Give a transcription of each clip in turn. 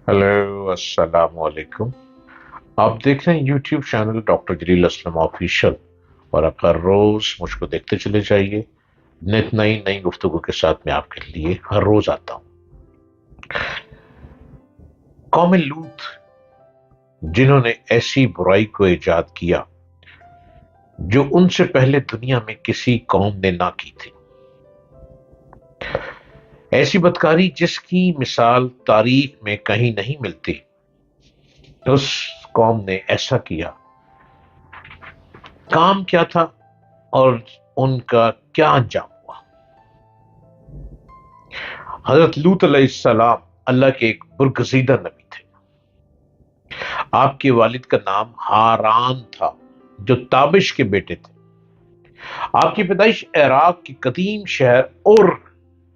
Hello अस्सलाम वालेकुम। आप देख रहे हैं यूट्यूब चैनल डॉक्टर जलील असलम ऑफिशियल। और आप हर रोज मुझको देखते चले जाइए। नित नई नई गुफ्तगू के साथ मैं आपके लिए हर रोज आता हूँ। कौम लूत, जिन्होंने ऐसी बुराई को इजाद किया जो उनसे पहले दुनिया में किसी कौम ने ना की थी, ऐसी बदकारी जिसकी मिसाल तारीख में कहीं नहीं मिलती, उस कौम ने ऐसा किया। काम क्या था और उनका क्या अंजाम हुआ? हजरत लूत अलैहिस्सलाम अल्लाह के एक बुरगजीदा नबी थे। आपके वालिद का नाम हारान था, जो ताबिश के बेटे थे। आपकी पैदाइश इराक के कदीम शहर उर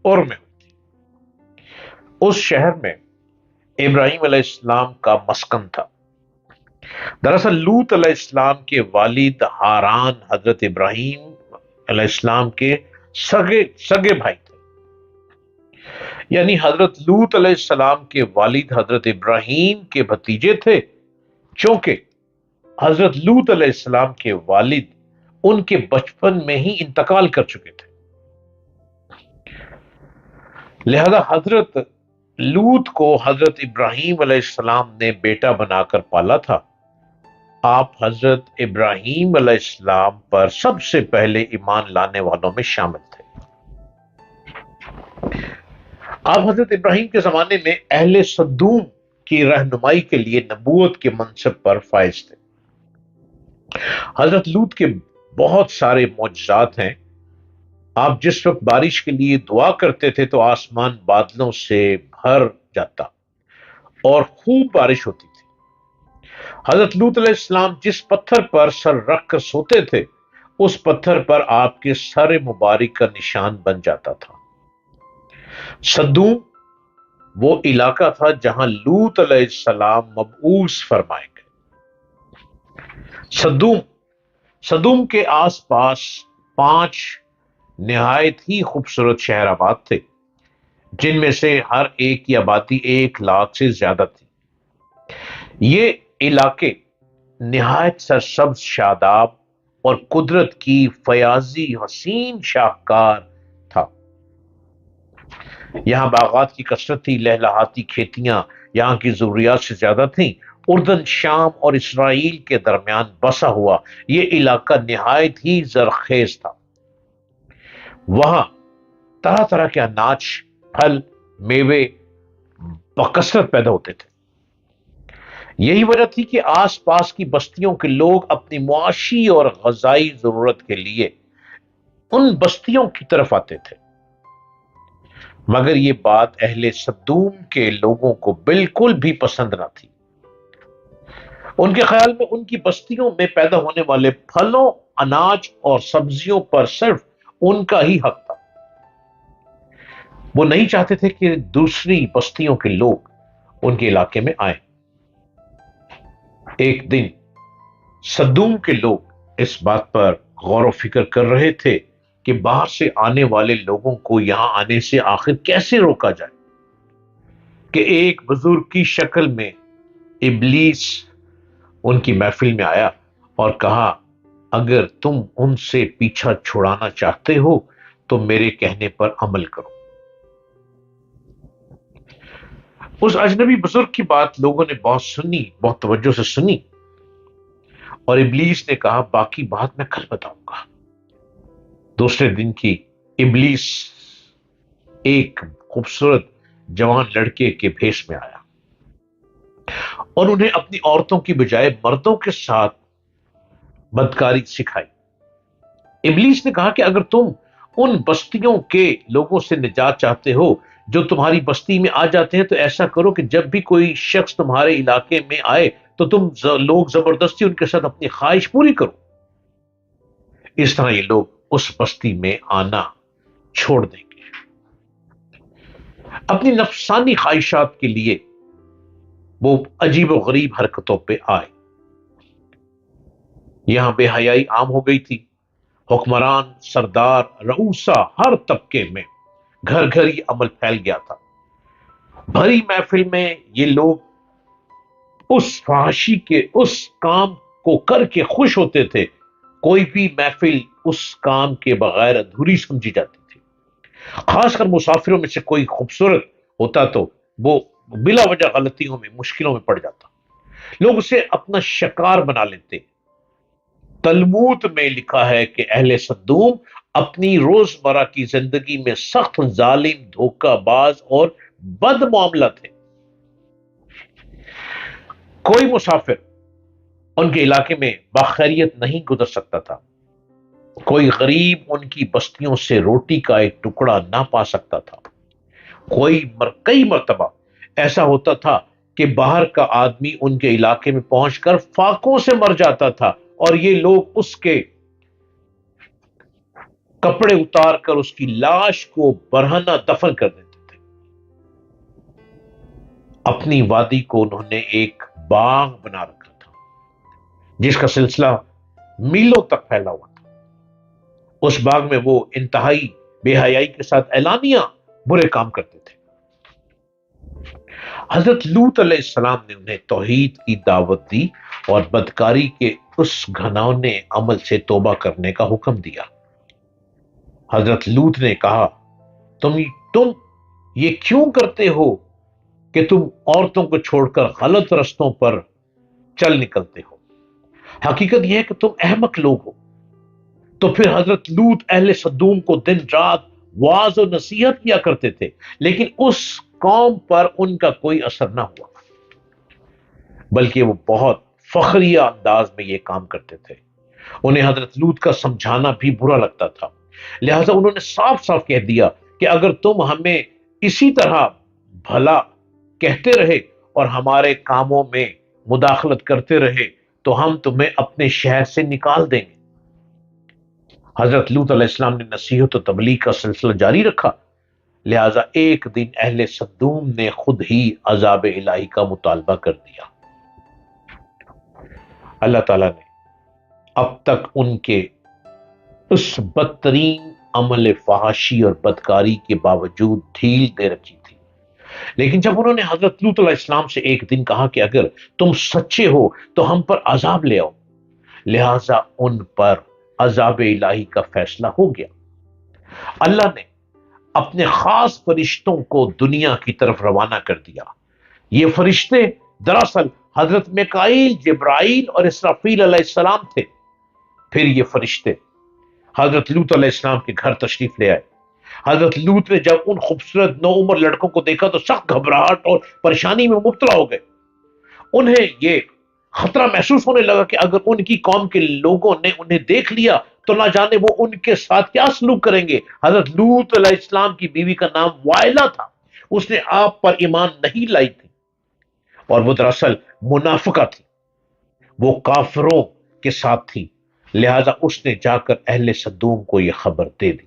में हुई। उस शहर में इब्राहिम अलैहिस्सलाम का मस्कन था। दरअसल लूत अलैहिस्सलाम के वालिद हारान हजरत इब्राहिम अलैहिस्सलाम के सगे सगे भाई थे। यानी हजरत लूत अलैहिस्सलाम के वालिद हजरत इब्राहिम के भतीजे थे, क्योंकि हजरत लूत अलैहिस्सलाम के वालिद उनके बचपन में ही इंतकाल कर चुके थे। लिहाजा हजरत लूत को हजरत इब्राहिम अलैहिस्सलाम ने बेटा बनाकर पाला था। आप हजरत इब्राहिम अलैहिस्सलाम पर सबसे पहले ईमान लाने वालों में शामिल थे। आप हजरत इब्राहिम के जमाने में अहले सद्दूम की रहनुमाई के लिए नबूवत के मनसब पर फाइज थे। हजरत लूत के बहुत सारे मौजज़ात हैं। आप जिस वक्त बारिश के लिए दुआ करते थे तो आसमान बादलों से भर जाता और खूब बारिश होती थी। हजरत लूत अलैहिस्सलाम जिस पत्थर पर सर रख कर सोते थे, उस पत्थर पर आपके सर मुबारक का निशान बन जाता था। सद्दूम वो इलाका था जहां लूत अलैहिस्सलाम मबऊस फरमाए गए। सद्दूम सदूम के आसपास 5 निहायत ही खूबसूरत शहर आबाद थे, जिनमें से हर एक की आबादी 1 लाख से ज्यादा थी। ये इलाके निहायत सरसब्ज, शादाब और कुदरत की फयाजी हसीन शाहकार था। यहां बागात की कसरत थी, लहलहाती खेतियां यहां की जरूरियात से ज्यादा थीं। उर्दन, शाम और इसराइल के दरमियान बसा हुआ यह इलाका निहायत ही जरखेज था। वहां तरह तरह के अनाज, फल, मेवे बकसरत पैदा होते थे। यही वजह थी कि आसपास की बस्तियों के लोग अपनी मुआशी और गजाई जरूरत के लिए उन बस्तियों की तरफ आते थे। मगर यह बात अहले सद्दूम के लोगों को बिल्कुल भी पसंद न थी। उनके ख्याल में उनकी बस्तियों में पैदा होने वाले फलों, अनाज और सब्जियों पर सिर्फ उनका ही हक था। वो नहीं चाहते थे कि दूसरी बस्तियों के लोग उनके इलाके में आए। एक दिन सद्दूम के लोग इस बात पर गौर व फिक्र कर रहे थे कि बाहर से आने वाले लोगों को यहां आने से आखिर कैसे रोका जाए, कि एक बुजुर्ग की शक्ल में इब्लीस उनकी महफिल में आया और कहा, अगर तुम उनसे पीछा छुड़ाना चाहते हो तो मेरे कहने पर अमल करो। उस अजनबी बुजुर्ग की बात लोगों ने बहुत सुनी, बहुत तवज्जो से सुनी। और इब्लीस ने कहा, बाकी बात मैं कल बताऊंगा। दूसरे दिन की इब्लीस एक खूबसूरत जवान लड़के के भेष में आया और उन्हें अपनी औरतों की बजाय मर्दों के साथ बदकारी सिखाई। इब्लीस ने कहा कि अगर तुम उन बस्तियों के लोगों से निजात चाहते हो जो तुम्हारी बस्ती में आ जाते हैं, तो ऐसा करो कि जब भी कोई शख्स तुम्हारे इलाके में आए तो तुम लोग जबरदस्ती उनके साथ अपनी ख्वाहिश पूरी करो। इस तरह ये लोग उस बस्ती में आना छोड़ देंगे। अपनी नफसानी ख्वाहिशात के लिए वो अजीब व गरीब हरकतों पे आए। यहां बेहयाई आम हो गई थी। हुक्मरान, सरदार, रऊसा, हर तबके में घर घर ये अमल फैल गया था। بھری محفل میں یہ لوگ اس فحاشی کے اس کام کو کر کے خوش ہوتے تھے. کوئی بھی محفل اس کام کے بغیر ادھوری سمجھی جاتی تھی. خاص کر مسافروں میں سے کوئی خوبصورت ہوتا تو وہ بلا وجہ غلطیوں میں مشکلوں میں پڑ جاتا. لوگ اسے اپنا شکار بنا لیتے. تلمود میں لکھا ہے کہ اہل صدوم اپنی روزمرہ کی زندگی میں سخت ظالم، دھوکہ باز اور بد معاملہ تھے. کوئی مسافر ان کے علاقے میں بخیریت نہیں گزر سکتا تھا. کوئی غریب ان کی بستیوں سے روٹی کا ایک ٹکڑا نہ پا سکتا تھا. کئی مرتبہ ایسا ہوتا تھا کہ باہر کا آدمی ان کے علاقے میں پہنچ کر فاقوں سے مر جاتا تھا اور یہ لوگ اس کے کپڑے اتار کر اس کی لاش کو برہنہ دفن کر دیتے تھے. اپنی وادی کو انہوں نے ایک باغ بنا رکھا تھا جس کا سلسلہ میلوں تک پھیلا ہوا تھا. اس باغ میں وہ انتہائی بے حیائی کے ساتھ اعلانیہ برے کام کرتے تھے. حضرت لوط علیہ السلام نے انہیں توحید کی دعوت دی اور بدکاری کے اس گھناؤنے عمل سے توبہ کرنے کا حکم دیا. حضرت لوط نے کہا، تم یہ کیوں کرتے ہو کہ تم عورتوں کو چھوڑ کر غلط رستوں پر چل نکلتے ہو؟ حقیقت یہ ہے کہ تم احمق لوگ ہو. تو پھر حضرت لوط اہل صدوم کو دن رات واعظ و نصیحت کیا کرتے تھے، لیکن اس قوم پر ان کا کوئی اثر نہ ہوا، بلکہ وہ بہت فخریہ انداز میں یہ کام کرتے تھے. انہیں حضرت لوط کا سمجھانا بھی برا لگتا تھا، لہٰذا انہوں نے صاف صاف کہہ دیا کہ اگر تم ہمیں اسی طرح بھلا کہتے رہے اور ہمارے کاموں میں مداخلت کرتے رہے تو ہم تمہیں اپنے شہر سے نکال دیں گے. حضرت لوط علیہ السلام نے نصیحت و تبلیغ کا سلسلہ جاری رکھا، لہذا ایک دن اہل صدوم نے خود ہی عذاب الہی کا مطالبہ کر دیا. اللہ تعالیٰ نے اب تک ان کے اس بدترین عمل فحاشی اور بدکاری کے باوجود ڈھیل دے رکھی تھی. لیکن جب انہوں نے حضرت لوط علیہ السلام سے ایک دن کہا کہ اگر تم سچے ہو تو ہم پر عذاب لے آؤ، لہذا ان پر عذاب الہی کا فیصلہ ہو گیا. اللہ نے اپنے خاص فرشتوں کو دنیا کی طرف روانہ کر دیا. یہ فرشتے دراصل حضرت میکائیل، جبرائیل اور اسرافیل علیہ السلام تھے. پھر یہ فرشتے حضرت لوط علیہ السلام کے گھر تشریف لے آئے. حضرت لوط نے جب ان خوبصورت نوعمر لڑکوں کو دیکھا تو سخت گھبراہٹ اور پریشانی میں مبتلا ہو گئے. انہیں یہ خطرہ محسوس ہونے لگا کہ اگر ان کی قوم کے لوگوں نے انہیں دیکھ لیا تو نہ جانے وہ ان کے ساتھ کیا سلوک کریں گے. حضرت لوط علیہ السلام کی بیوی کا نام وائلہ تھا. اس نے آپ پر ایمان نہیں لائی تھی اور وہ دراصل منافقہ تھی، وہ کافروں کے ساتھ تھی. لہذا اس نے جا کر اہل صدوم کو یہ خبر دے دی.